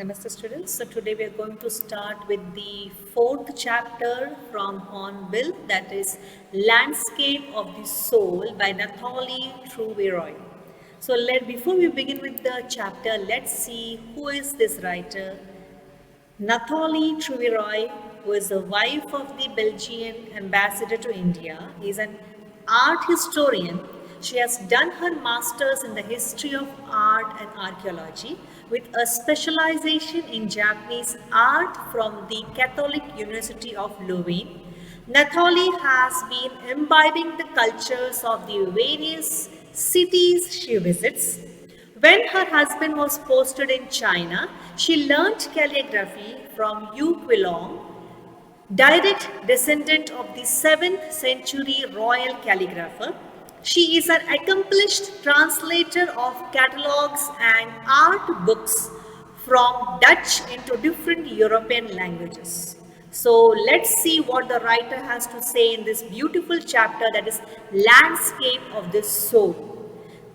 Namaste students. So today we are going to start with the fourth chapter from Hornbill, that is Landscape of the Soul by Nathalie Trouveroy. So before we begin with the chapter, let's see who is this writer. Nathalie Trouveroy, who is the wife of the Belgian ambassador to India, is an art historian. She has done her master's in the history of art and archaeology with a specialization in Japanese art from the Catholic University of Leuven. Nathalie has been imbibing the cultures of the various cities she visits. When her husband was posted in China, she learnt calligraphy from Yu Quilong, direct descendant of the 7th century royal calligrapher. She is an accomplished translator of catalogues and art books from Dutch into different European languages. So let's see what the writer has to say in this beautiful chapter, that is Landscape of the Soul.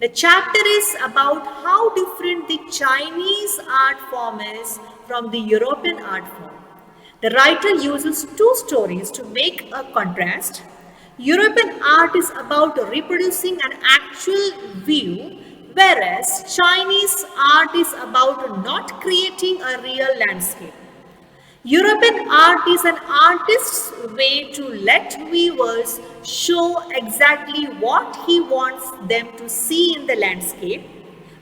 The chapter is about how different the Chinese art form is from the European art form. The writer uses two stories to make a contrast. European art is about reproducing an actual view, whereas Chinese art is about not creating a real landscape. European art is an artist's way to let viewers show exactly what he wants them to see in the landscape,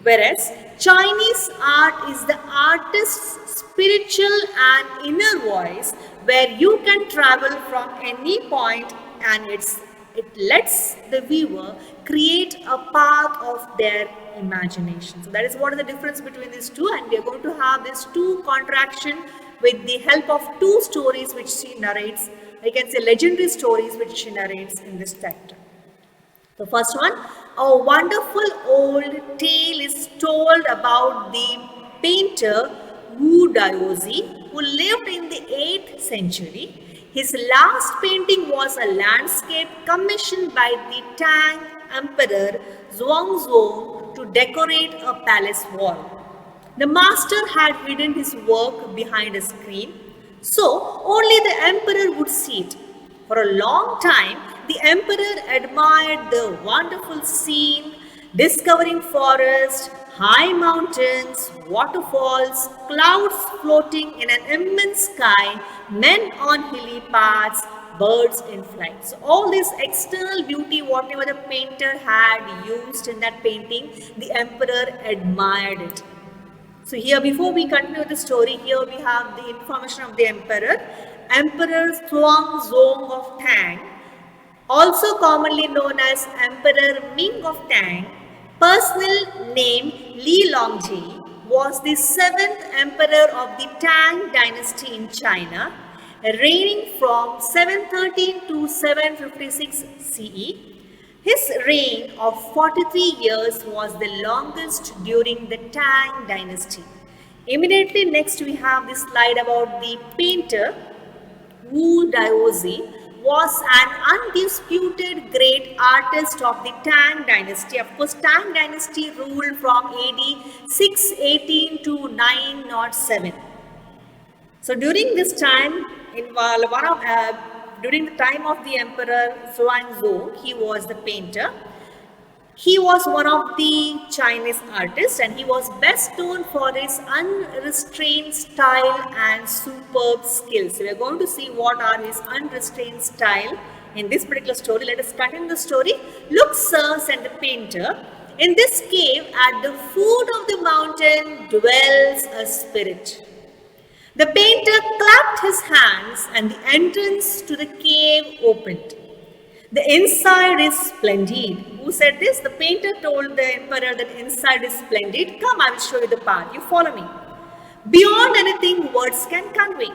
whereas Chinese art is the artist's spiritual and inner voice where you can travel from any point and it lets the viewer create a path of their imagination. So that is what is the difference between these two, and we are going to have these two contraction with the help of two stories which she narrates. I can say legendary stories which she narrates in this chapter. The first one, a wonderful old tale is told about the painter Wu Daozi, who lived in the 8th century. His last painting was a landscape commissioned by the Tang Emperor Zhuangzong to decorate a palace wall. The master had hidden his work behind a screen, so only the emperor would see it. For a long time, the emperor admired the wonderful scene, discovering forest, high mountains, waterfalls, clouds floating in an immense sky, men on hilly paths, birds in flight. So all this external beauty, whatever the painter had used in that painting, the emperor admired it. So here, before we continue the story, here we have the information of the emperor. Emperor Zhuangzong of Tang, also commonly known as Emperor Ming of Tang, personal name Li Longji, was the 7th emperor of the Tang dynasty in China, reigning from 713 to 756 CE. His reign of 43 years was the longest during the Tang dynasty. Immediately next we have this slide about the painter Wu Daozi was an undisputed great artist of the Tang dynasty. Of course, Tang dynasty ruled from AD 618 to 907. So during this time, during the time of the Emperor Zhuangzong, he was the painter. He was one of the Chinese artists, and he was best known for his unrestrained style and superb skills. So we are going to see what are his unrestrained style in this particular story. Let us continue the story. Look, sir, said the painter, in this cave at the foot of the mountain dwells a spirit. The painter clapped his hands and the entrance to the cave opened. The inside is splendid. Who said this? The painter told the emperor that inside is splendid. Come, I will show you the path. You follow me. Beyond anything words can convey.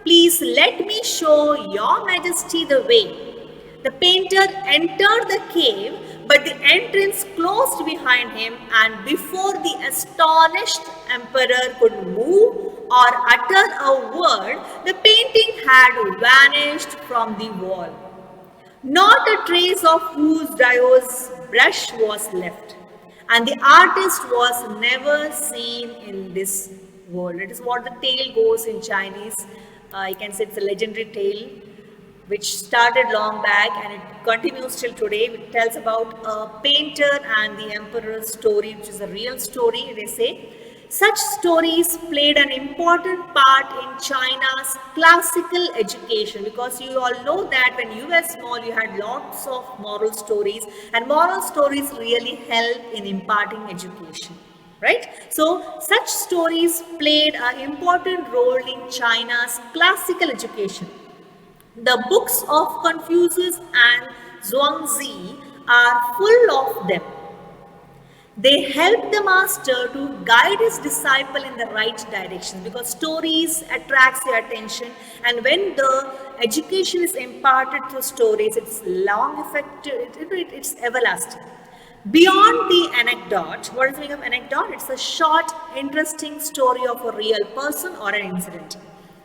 Please let me show your majesty the way. The painter entered the cave, but the entrance closed behind him, and before the astonished emperor could move or utter a word, the painting had vanished from the wall. Not a trace of Wu Daozi's brush was left, and the artist was never seen in this world. It is what the tale goes in Chinese. You can say it's a legendary tale which started long back and it continues till today. It tells about a painter and the emperor's story, which is a real story, they say. Such stories played an important part in China's classical education, because you all know that when you were small, you had lots of moral stories, and moral stories really help in imparting education, right? So such stories played an important role in China's classical education. The books of Confucius and Zhuangzi are full of them. They help the master to guide his disciple in the right direction, because stories attracts your attention, and when the education is imparted through stories, it's long effective, it's everlasting. Beyond the anecdote, what is the meaning of anecdote? It's a short, interesting story of a real person or an incident.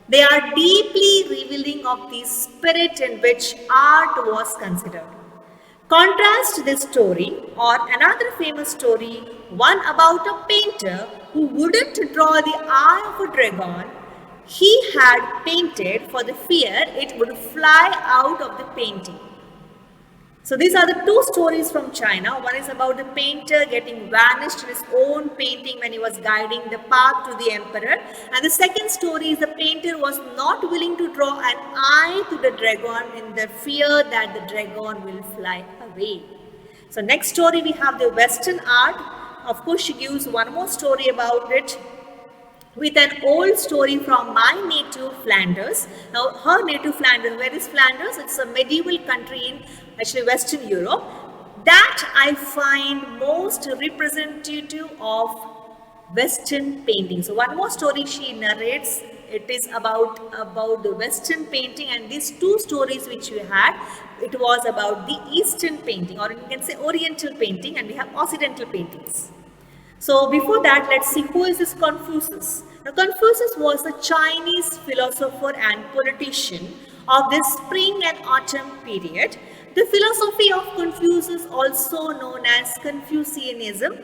They are deeply revealing of the spirit in which art was considered. Contrast this story or another famous story, one about a painter who wouldn't draw the eye of a dragon he had painted for the fear it would fly out of the painting. So these are the two stories from China. One is about the painter getting vanished in his own painting when he was guiding the path to the emperor. And the second story is the painter was not willing to draw an eye to the dragon in the fear that the dragon will fly away. So next story we have the Western art. Of course, she gives one more story about it, with an old story from my native Flanders. Now, her native Flanders, where is Flanders? It's a medieval country in actually Western Europe that I find most representative of Western painting. So, one more story she narrates. It is about the Western painting, and these two stories which we had, it was about the Eastern painting, or you can say Oriental painting, and we have Occidental paintings. So before that, let's see who is this Confucius. Now, Confucius was a Chinese philosopher and politician of the spring and autumn period. The philosophy of Confucius, also known as Confucianism,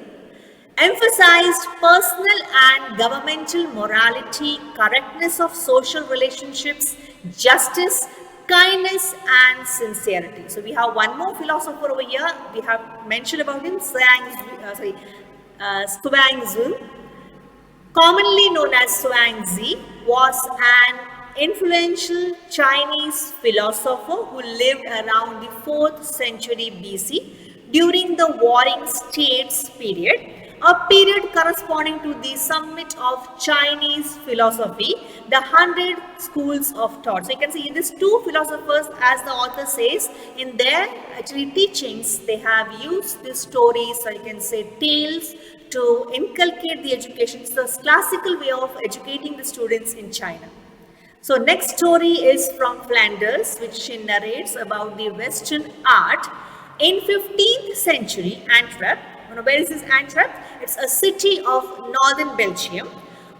emphasized personal and governmental morality, correctness of social relationships, justice, kindness and sincerity. So we have one more philosopher over here. We have mentioned about him, Zhuangzi, commonly known as Zhuangzi, was an influential Chinese philosopher who lived around the 4th century BC during the Warring States period, a period corresponding to the summit of Chinese philosophy, the 100 schools of thought. So you can see in these two philosophers, as the author says, in their actually teachings, they have used these stories, or you can say tales, to inculcate the education. It's the classical way of educating the students in China. So next story is from Flanders, which she narrates about the Western art. In 15th century, Antwerp, where is this Antwerp? It's a city of northern Belgium.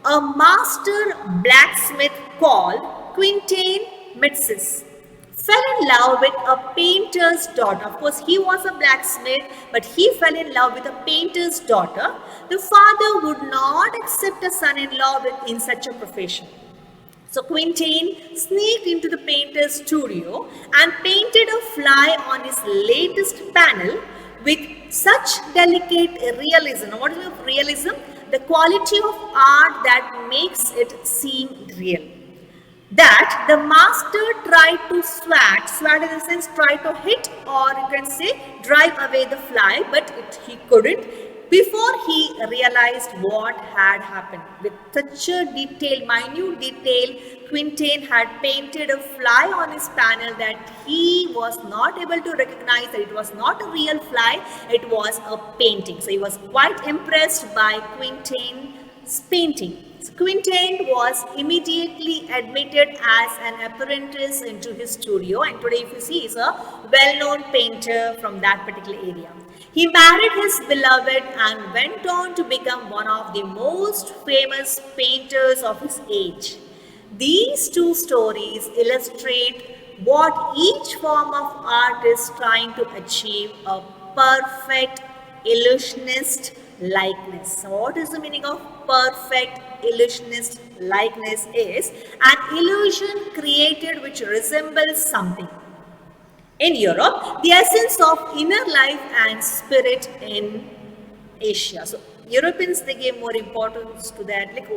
A master blacksmith called Quentin Mitsys fell in love with a painter's daughter. Of course, he was a blacksmith, but he fell in love with a painter's daughter. The father would not accept a son-in-law in such a profession. So Quentin sneaked into the painter's studio and painted a fly on his latest panel with such delicate realism. What is realism? The quality of art that makes it seem real, that the master tried to swat in the sense try to hit, or you can say drive away the fly, but he couldn't, before he realized what had happened. With such a minute detail, Quentin had painted a fly on his panel that he was not able to recognize that it was not a real fly, it was a painting. So he was quite impressed by Quentin's painting. So Quentin was immediately admitted as an apprentice into his studio, and today if you see, he's a well-known painter from that particular area. He married his beloved and went on to become one of the most famous painters of his age. These two stories illustrate what each form of art is trying to achieve, a perfect illusionist likeness. So what is the meaning of perfect illusionist likeness is an illusion created which resembles something. In Europe, the essence of inner life and spirit in Asia. So Europeans, they gave more importance to that, like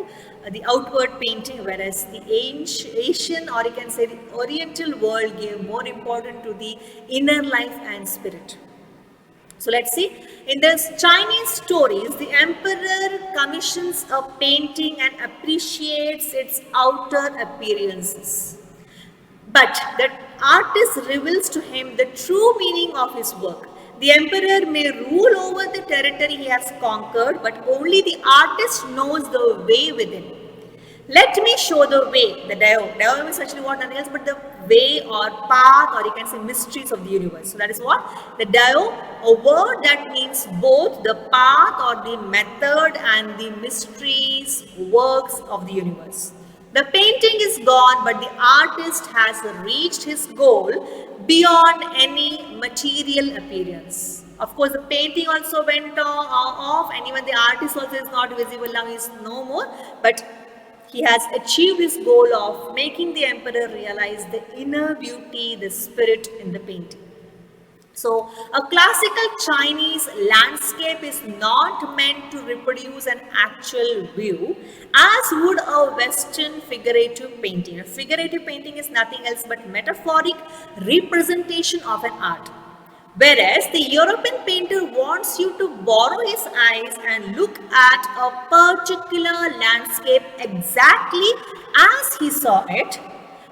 the outward painting, whereas the Asian, or you can say the Oriental world, gave more importance to the inner life and spirit. So let's see. In the Chinese stories, the emperor commissions a painting and appreciates its outer appearances. But the artist reveals to him the true meaning of his work. The emperor may rule over the territory he has conquered, but only the artist knows the way within. Let me show the way, the Dao. Dao is actually what nothing else but the way or path, or you can say mysteries of the universe. So that is what? The Dao, a word that means both the path or the method and the mysteries, works of the universe. The painting is gone, but the artist has reached his goal beyond any material appearance. Of course, the painting also went off, and even the artist also is not visible now, he is no more. But he has achieved his goal of making the emperor realize the inner beauty, the spirit in the painting. So, a classical Chinese landscape is not meant to reproduce an actual view as would a Western figurative painting. A figurative painting is nothing else but metaphoric representation of an art. Whereas the European painter wants you to borrow his eyes and look at a particular landscape exactly as he saw it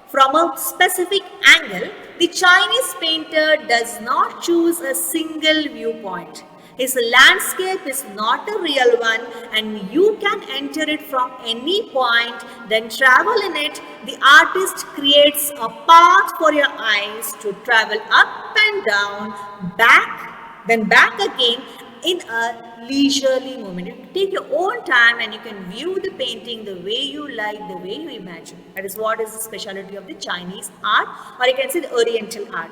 from a specific angle. The Chinese painter does not choose a single viewpoint. His landscape is not a real one, and you can enter it from any point, then travel in it. The artist creates a path for your eyes to travel up and down, back, then back again in a leisurely moment. You take your own time and you can view the painting the way you like, the way you imagine. That is what is the specialty of the Chinese art, or you can say the Oriental art.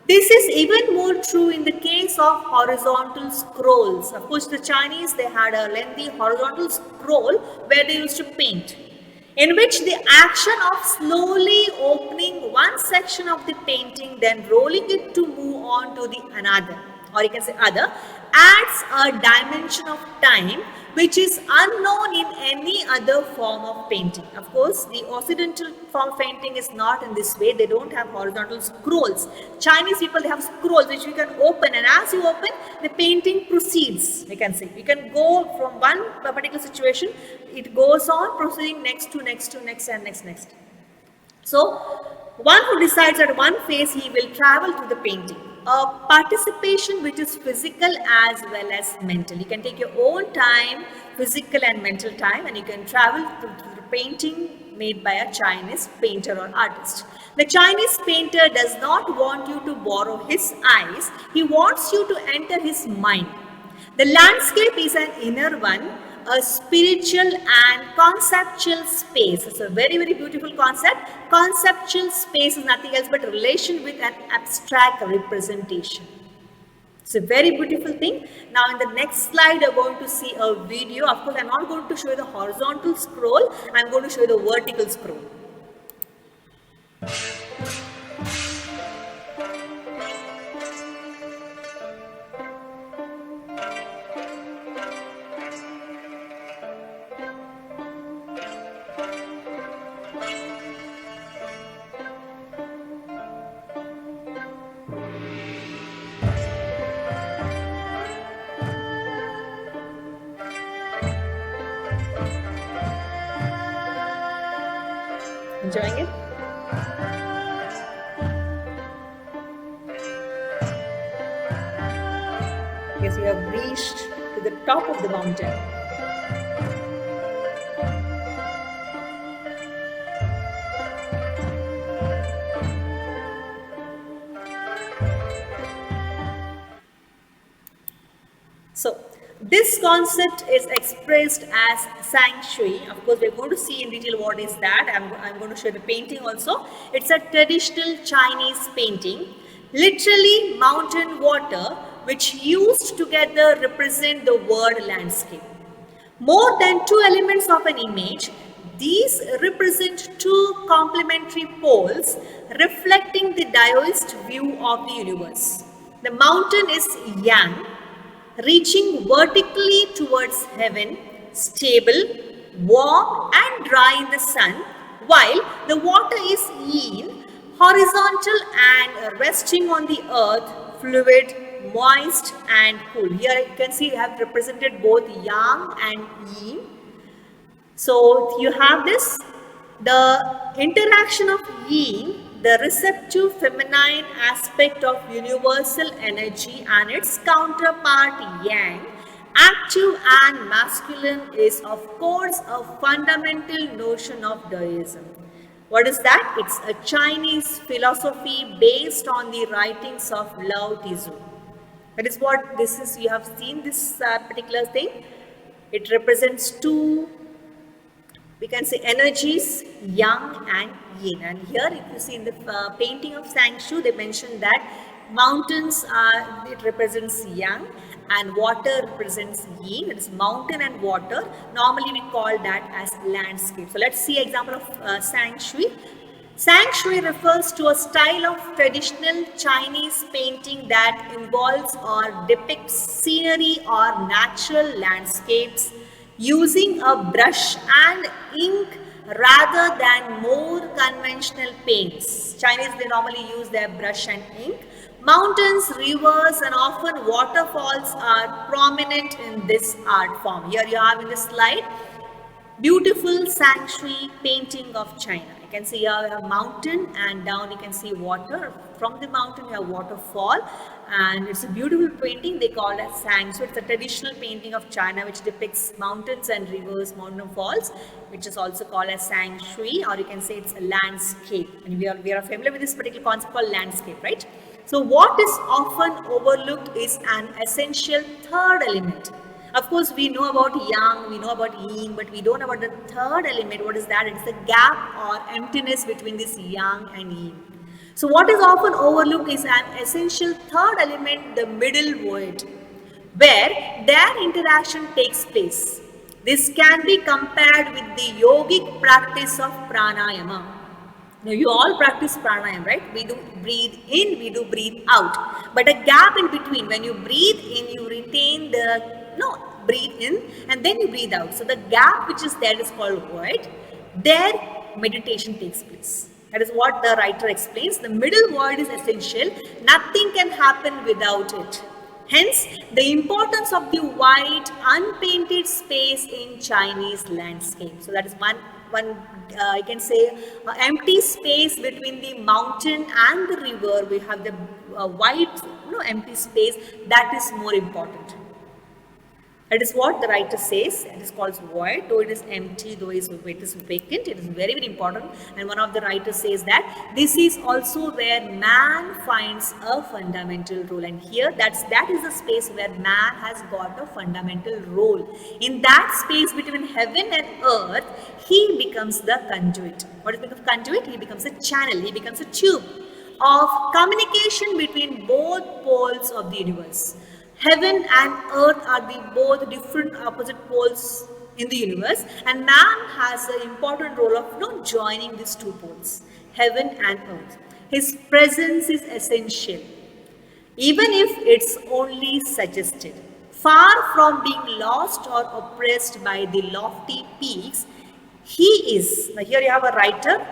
This is even more true in the case of horizontal scrolls. Of course, the Chinese, they had a lengthy horizontal scroll where they used to paint, in which the action of slowly opening one section of the painting, then rolling it to move on to the another, or you can say other, adds a dimension of time which is unknown in any other form of painting. Of course, the Occidental form of painting is not in this way. They don't have horizontal scrolls. Chinese people, they have scrolls which you can open, and as you open, the painting proceeds. You can see. You can go from one particular situation, it goes on proceeding next to next and next. So, one who decides at one phase, he will travel to the painting. A participation which is physical as well as mental. You can take your own time, physical and mental time, and you can travel to the painting made by a Chinese painter or artist. The Chinese painter does not want you to borrow his eyes. He wants you to enter his mind. The landscape is an inner one, a spiritual and conceptual space. It's a very, very beautiful concept. Conceptual space is nothing else but relation with an abstract representation. It's a very beautiful thing. Now in the next slide, you're going to see a video. Of course, I'm not going to show you the horizontal scroll. I'm going to show you the vertical scroll. Enjoying it? Yes, we have reached to the top of the mountain. So, this concept is expressed as Sang Shui. Of course, we're going to see in detail what is that. I'm going to show the painting also. It's a traditional Chinese painting, literally mountain water, which used together represent the word landscape. More than two elements of an image, these represent two complementary poles reflecting the Taoist view of the universe. The mountain is yang, reaching vertically towards heaven, stable, warm and dry in the sun, while the water is yin, horizontal and resting on the earth, fluid, moist and cool. Here you can see I have represented both yang and yin. So you have this, the interaction of yin, the receptive feminine aspect of universal energy, and its counterpart yang, active and masculine, is of course a fundamental notion of Taoism. What is that? It's a Chinese philosophy based on the writings of Lao Tzu. That is what this is. You have seen this particular thing. It represents two, we can say, energies, yang and yin. And here if you see in the painting of Sang Shu, they mentioned that mountains are, it represents yang and water represents yin. It is mountain and water. Normally we call that as landscape. So let's see example of Sang Shui. Sang Shui refers to a style of traditional Chinese painting that involves or depicts scenery or natural landscapes using a brush and ink rather than more conventional paints. Chinese, they normally use their brush and ink. Mountains, rivers and often waterfalls are prominent in this art form. Here you have in this slide, beautiful Sang Shui painting of China. You can see here a mountain and down you can see water. From the mountain you have waterfall and it's a beautiful painting. They call it as Sang Shui. It's a traditional painting of China which depicts mountains and rivers, mountain falls, which is also called as Sang Shui, or you can say it's a landscape. And we are familiar with this particular concept called landscape, right? So what is often overlooked is an essential third element. Of course, we know about yang, we know about yin, but we don't know about the third element. What is that? It's the gap or emptiness between this yang and yin. So what is often overlooked is an essential third element, the middle void, where their interaction takes place. This can be compared with the yogic practice of pranayama. Now you all practice pranayama, right? We do breathe in, we do breathe out. But a gap in between, when you breathe in, you retain the, breathe in and then you breathe out. So the gap which is there is called void. There meditation takes place. That is what the writer explains. The middle void is essential. Nothing can happen without it. Hence, the importance of the white, unpainted space in Chinese landscape. So that is one you can say empty space between the mountain and the river. We have the white, empty space that is more important. That is what the writer says. It is called void. Though it is empty, though it is vacant, it is very, very important. And one of the writers says that this is also where man finds a fundamental role. And here, that is the space where man has got a fundamental role. In that space between heaven and earth, he becomes the conduit. What is the conduit? He becomes a channel. He becomes a tube of communication between both poles of the universe. Heaven and earth are the both different opposite poles in the universe, and man has an important role of joining these two poles, heaven and earth. His presence is essential, even if it's only suggested. Far from being lost or oppressed by the lofty peaks, he is. Now here you have a writer,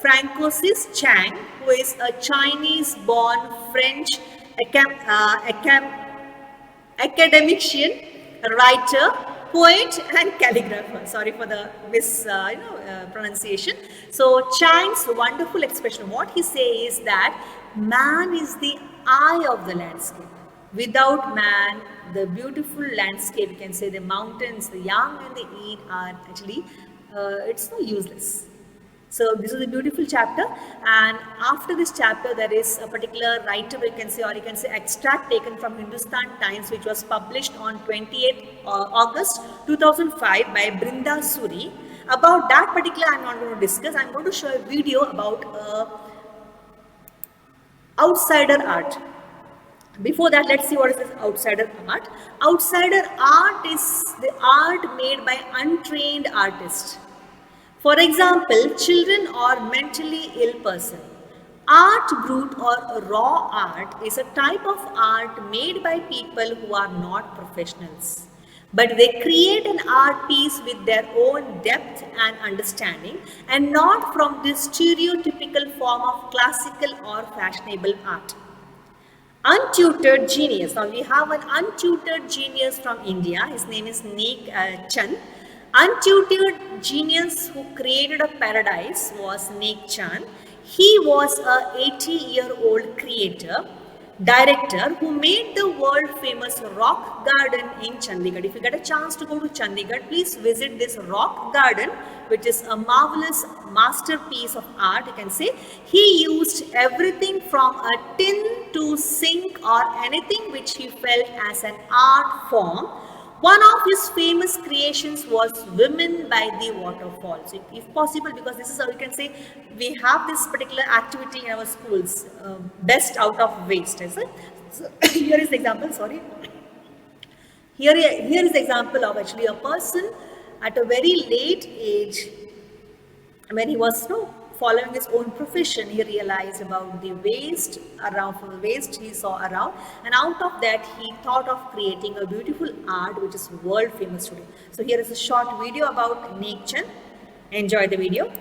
Francois Chang, who is a Chinese-born French academician, writer, poet and calligrapher. Sorry for the pronunciation. So Chang's wonderful expression, what he says is that man is the eye of the landscape. Without man, the beautiful landscape, you can say the mountains, the yang and the yin are actually, it's so useless. So this is a beautiful chapter, and after this chapter there is a particular writer, we can say, or you can say extract taken from Hindustan Times, which was published on 28th August 2005 by Brinda Suri. About that particular I am not going to discuss. I am going to show a video about outsider art. Before that, let's see what is this outsider art. Outsider art is the art made by untrained artists. For example, children or mentally ill person. Art brut or raw art is a type of art made by people who are not professionals. But they create an art piece with their own depth and understanding and not from this stereotypical form of classical or fashionable art. Untutored genius. Now we have an untutored genius from India. His name is Nek Chand. Untutored genius who created a paradise was Nek Chand. He was a 80-year-old creator, director who made the world famous rock garden in Chandigarh. If you get a chance to go to Chandigarh, please visit this rock garden, which is a marvelous masterpiece of art, you can say. He used everything from a tin to sink or anything which he felt as an art form. One of his famous creations was Women by the Waterfall. So if possible, because this is how you can say, we have this particular activity in our schools, best out of waste. Is it? So here is the example, sorry. Here is the example of actually a person at a very late age, when he was following his own profession, he realized about the waste around, from the waste he saw around, and out of that he thought of creating a beautiful art which is world famous today. So here is a short video about Nek Chand. Enjoy the video.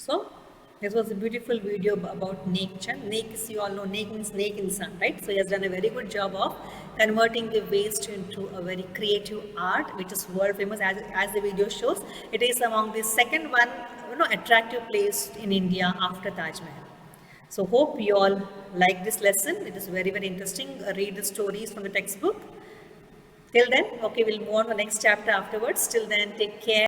So this was a beautiful video about Nek Chand. Nek, is, you all know, Nek means snake in sun, right? So he has done a very good job of converting the waste into a very creative art, which is world famous. As the video shows, it is among the second one, attractive place in India after Taj Mahal. So hope you all like this lesson. It is very, very interesting. Read the stories from the textbook. Till then, okay, we'll move on to the next chapter afterwards. Till then, take care.